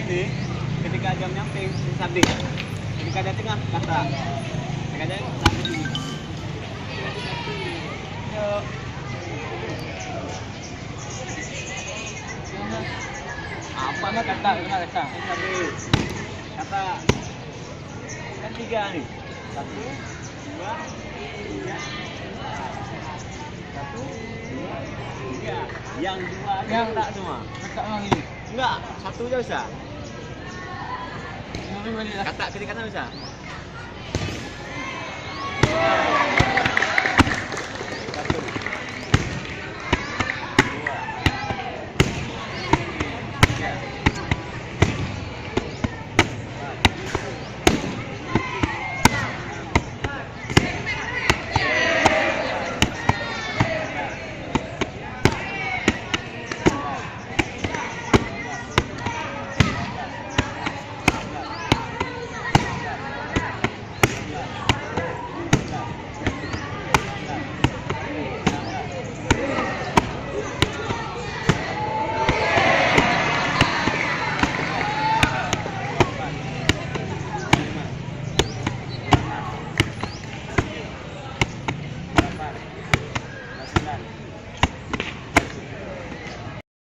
ini ketika dia menyamping sabdi. Ketika dia tengah kata. Ketika dia sabdi. Yuk. Apa Mana kata? Mana kata? sabdi? Kata. Kan 3 nih. 1, 2, 3. 1, 2, 3. Yang 2 yang tak semua. Kata orang ini. Enggak, 1 aja bisa. Ini balik lah. Kata kiri kanan bisa.